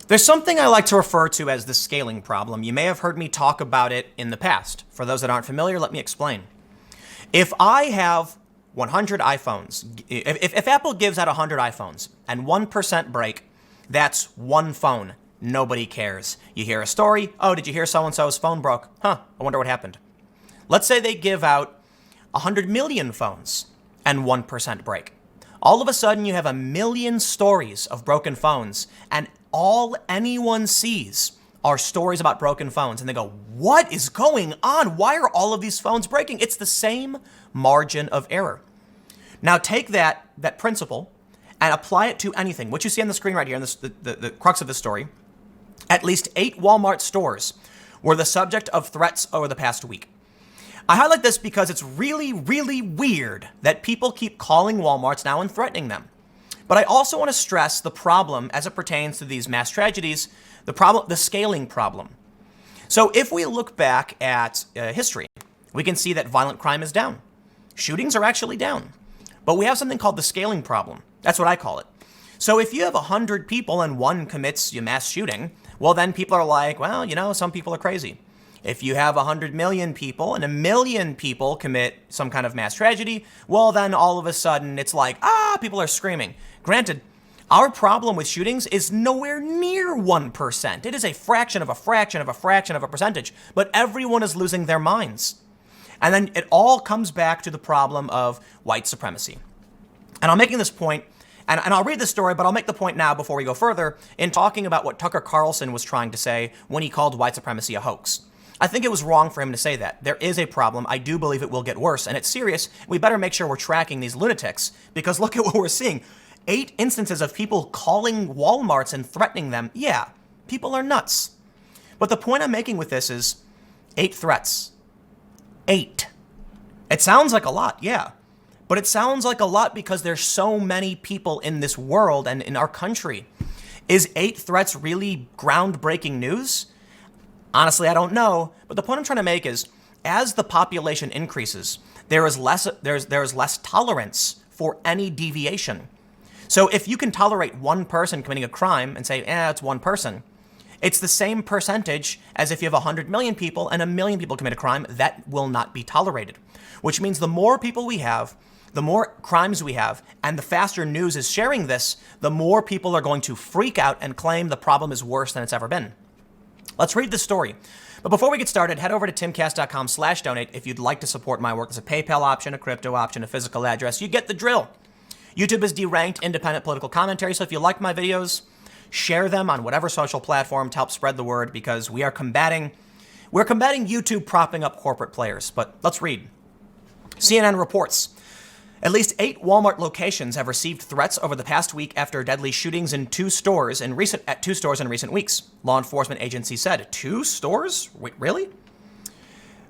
There's something I like to refer to as the scaling problem. You may have heard me talk about it in the past. For those that aren't familiar, let me explain. If I have 100 iPhones, if Apple gives out 100 iPhones and 1% break, that's one phone. Nobody cares. You hear a story, oh, did you hear so-and-so's phone broke? Huh, I wonder what happened. Let's say they give out 100 million phones and 1% break. All of a sudden, you have a million stories of broken phones, and all anyone sees are stories about broken phones. And they go, what is going on? Why are all of these phones breaking? It's the same margin of error. Now take that principle and apply it to anything. What you see on the screen right here, in the crux of this story, at least 8 Walmart stores were the subject of threats over the past week. I highlight this because it's really, really weird that people keep calling Walmarts now and threatening them. But I also want to stress the problem as it pertains to these mass tragedies, the scaling problem. So if we look back at history, we can see that violent crime is down. Shootings are actually down. But we have something called the scaling problem. That's what I call it. So if you have 100 people and one commits a mass shooting, well, then people are like, well, some people are crazy. If you have 100 million people and 1 million people commit some kind of mass tragedy, well, then all of a sudden it's like, people are screaming. Granted, our problem with shootings is nowhere near 1%. It is a fraction of a fraction of a fraction of a percentage, but everyone is losing their minds. And then it all comes back to the problem of white supremacy. And I'm making this point, and I'll read the story, but I'll make the point now before we go further in talking about what Tucker Carlson was trying to say when he called white supremacy a hoax. I think it was wrong for him to say that. There is a problem. I do believe it will get worse, and it's serious. We better make sure we're tracking these lunatics, because look at what we're seeing. 8 instances of people calling Walmarts and threatening them. Yeah, people are nuts. But the point I'm making with this is 8 threats. 8. It sounds like a lot, yeah. But it sounds like a lot because there's so many people in this world and in our country. Is 8 threats really groundbreaking news? Honestly, I don't know. But the point I'm trying to make is, as the population increases, there's less tolerance for any deviation. So if you can tolerate one person committing a crime and say, it's one person, it's the same percentage as if you have 100 million people and 1 million people commit a crime. That will not be tolerated, which means the more people we have, the more crimes we have, and the faster news is sharing this, the more people are going to freak out and claim the problem is worse than it's ever been. Let's read the story. But before we get started, head over to timcast.com/donate if you'd like to support my work. There's a PayPal option, a crypto option, a physical address. You get the drill. YouTube is deranked independent political commentary, so if you like my videos, share them on whatever social platform to help spread the word, because we're combating YouTube propping up corporate players. But let's read. CNN reports, at least 8 Walmart locations have received threats over the past week after deadly shootings in 2 stores in recent weeks. Law enforcement agencies said. 2 stores? Wait, really?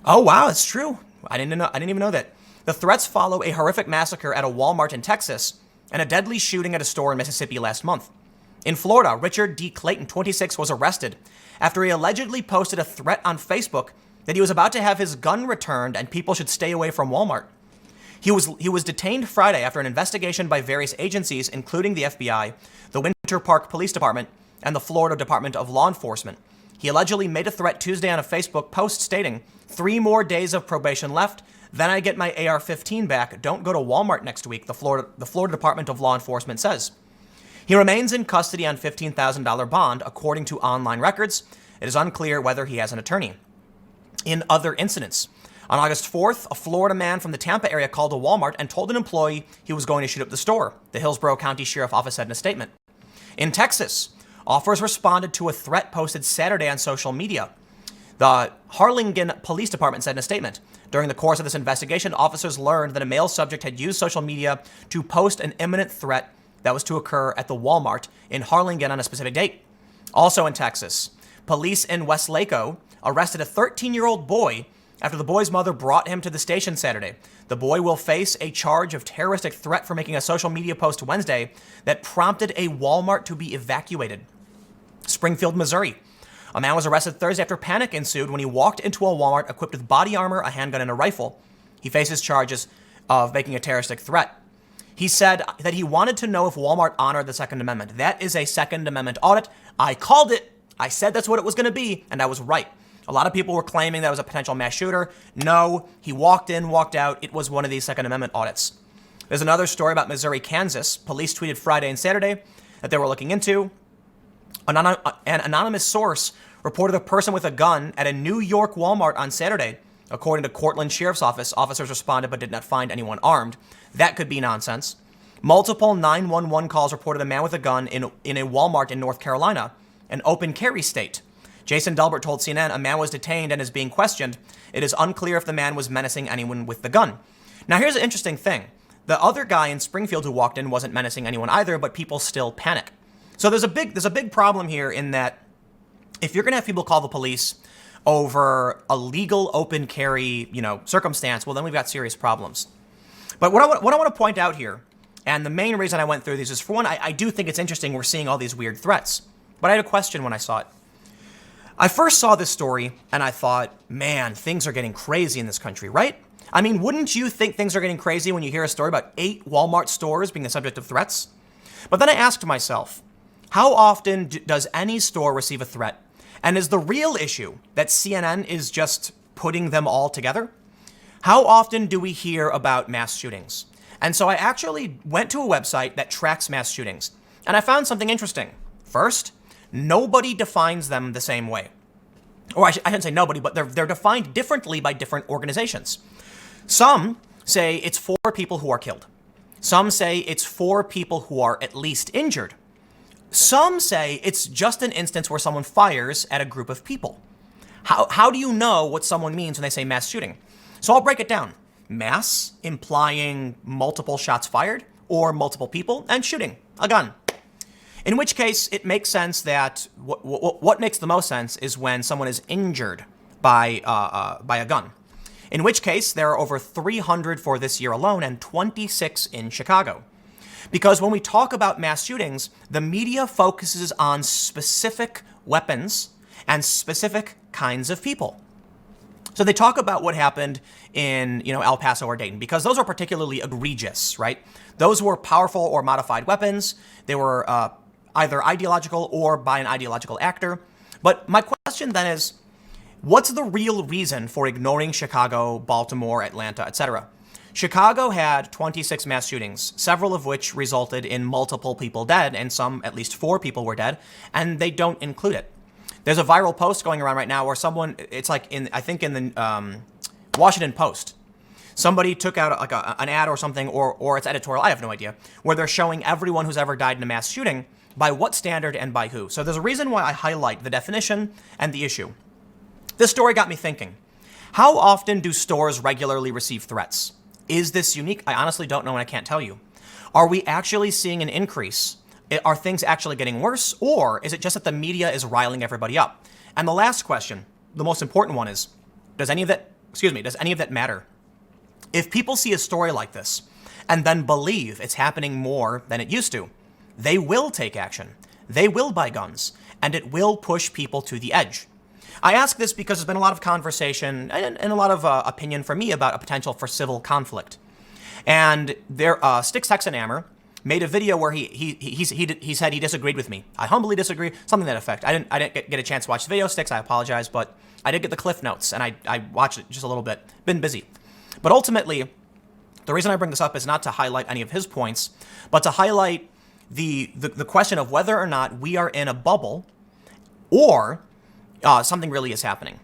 Oh wow, it's true. I didn't even know that. The threats follow a horrific massacre at a Walmart in Texas and a deadly shooting at a store in Mississippi last month. In Florida, Richard D. Clayton, 26, was arrested after he allegedly posted a threat on Facebook that he was about to have his gun returned and people should stay away from Walmart. He was detained Friday after an investigation by various agencies, including the FBI, the Winter Park Police Department, and the Florida Department of Law Enforcement. He allegedly made a threat Tuesday on a Facebook post stating, 3 more days of probation left, then I get my AR-15 back. Don't go to Walmart next week, the Florida Department of Law Enforcement says. He remains in custody on $15,000 bond, according to online records. It is unclear whether he has an attorney. In other incidents, on August 4th, a Florida man from the Tampa area called a Walmart and told an employee he was going to shoot up the store, the Hillsborough County Sheriff Office said in a statement. In Texas, officers responded to a threat posted Saturday on social media. The Harlingen Police Department said in a statement, during the course of this investigation, officers learned that a male subject had used social media to post an imminent threat that was to occur at the Walmart in Harlingen on a specific date. Also in Texas, police in Westlaco arrested a 13-year-old boy after the boy's mother brought him to the station Saturday. The boy will face a charge of terroristic threat for making a social media post Wednesday that prompted a Walmart to be evacuated. Springfield, Missouri. A man was arrested Thursday after panic ensued when he walked into a Walmart equipped with body armor, a handgun, and a rifle. He faces charges of making a terroristic threat. He said that he wanted to know if Walmart honored the Second Amendment. That is a Second Amendment audit. I called it. I said that's what it was going to be, and I was right. A lot of people were claiming that was a potential mass shooter. No, he walked in, walked out. It was one of these Second Amendment audits. There's another story about Missouri, Kansas. Police tweeted Friday and Saturday that they were looking into. An anonymous source reported a person with a gun at a New York Walmart on Saturday. According to Cortland Sheriff's Office, officers responded but did not find anyone armed. That could be nonsense. Multiple 911 calls reported a man with a gun in a Walmart in North Carolina, an open carry state. Jason Delbert told CNN a man was detained and is being questioned. It is unclear if the man was menacing anyone with the gun. Now, here's an interesting thing. The other guy in Springfield who walked in wasn't menacing anyone either, but people still panic. So there's a big problem here in that if you're going to have people call the police over a legal open carry, circumstance, well, then we've got serious problems. But what I want to point out here, and the main reason I went through these is, for one, I do think it's interesting we're seeing all these weird threats. But I had a question when I saw it. I first saw this story and I thought, man, things are getting crazy in this country, right? I mean, wouldn't you think things are getting crazy when you hear a story about 8 Walmart stores being the subject of threats? But then I asked myself, how often does any store receive a threat? And is the real issue that CNN is just putting them all together? How often do we hear about mass shootings? And so I actually went to a website that tracks mass shootings, and I found something interesting. First, nobody defines them the same way. Or I shouldn't say nobody, but they're defined differently by different organizations. Some say it's 4 people who are killed. Some say it's 4 people who are at least injured. Some say it's just an instance where someone fires at a group of people. How do you know what someone means when they say mass shooting? So I'll break it down. Mass, implying multiple shots fired, or multiple people, and shooting, a gun. In which case, it makes sense that what makes the most sense is when someone is injured by a gun. In which case, there are over 300 for this year alone and 26 in Chicago. Because when we talk about mass shootings, the media focuses on specific weapons and specific kinds of people. So they talk about what happened in, El Paso or Dayton, because those are particularly egregious, right? Those were powerful or modified weapons. They were either ideological or by an ideological actor. But my question then is, what's the real reason for ignoring Chicago, Baltimore, Atlanta, etc.? Chicago had 26 mass shootings, several of which resulted in multiple people dead, and some, at least 4 people were dead, and they don't include it. There's a viral post going around right now where someone, it's like in the Washington Post, somebody took out an ad or something, or it's editorial, I have no idea, where they're showing everyone who's ever died in a mass shooting, by what standard and by who. So there's a reason why I highlight the definition and the issue. This story got me thinking. How often do stores regularly receive threats? Is this unique? I honestly don't know and I can't tell you. Are we actually seeing an increase? Are things actually getting worse? Or is it just that the media is riling everybody up? And the last question, the most important one is, does any of that matter? If people see a story like this and then believe it's happening more than it used to, they will take action. They will buy guns, and it will push people to the edge. I ask this because there's been a lot of conversation and a lot of opinion from me about a potential for civil conflict. And there, Styx Hexenhammer made a video where he said he disagreed with me. I humbly disagree, something to that effect. I didn't get a chance to watch the video, Styx, I apologize, but I did get the cliff notes, and I watched it just a little bit. Been busy. But ultimately, the reason I bring this up is not to highlight any of his points, but to highlight the question of whether or not we are in a bubble or something really is happening.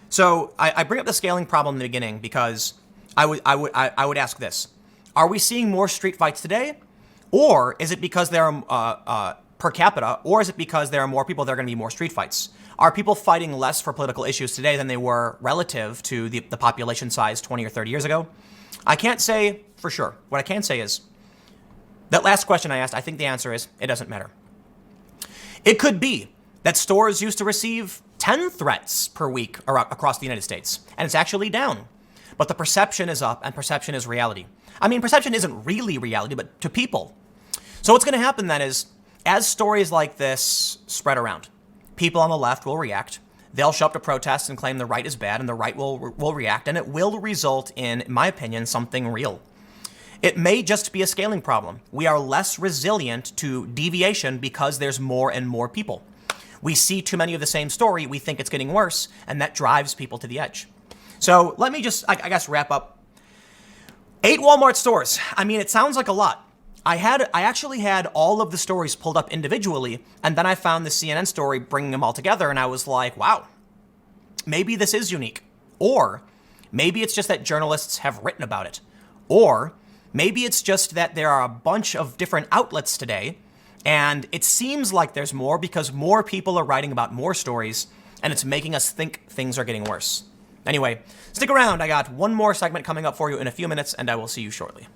So I bring up the scaling problem in the beginning because I would ask this: are we seeing more street fights today, or is it because there are per capita, or is it because there are more people that are going to be more street fights? Are people fighting less for political issues today than they were relative to the population size 20 or 30 years ago? I can't say for sure. What I can say is that last question I asked, I think the answer is it doesn't matter. It could be that stores used to receive 10 threats per week across the United States, and it's actually down. But the perception is up, and perception is reality. I mean, perception isn't really reality, but to people. So what's going to happen then is, as stories like this spread around, people on the left will react. They'll show up to protests and claim the right is bad, and the right will react, and it will result in my opinion, something real. It may just be a scaling problem. We are less resilient to deviation because there's more and more people. We see too many of the same story, we think it's getting worse, and that drives people to the edge. So let me just, I guess, wrap up. 8 Walmart stores. I mean, it sounds like a lot. I actually had all of the stories pulled up individually, and then I found the CNN story bringing them all together, and I was like, wow, maybe this is unique. Or maybe it's just that journalists have written about it. Or maybe it's just that there are a bunch of different outlets today, and it seems like there's more because more people are writing about more stories, and it's making us think things are getting worse. Anyway, stick around. I got one more segment coming up for you in a few minutes, and I will see you shortly.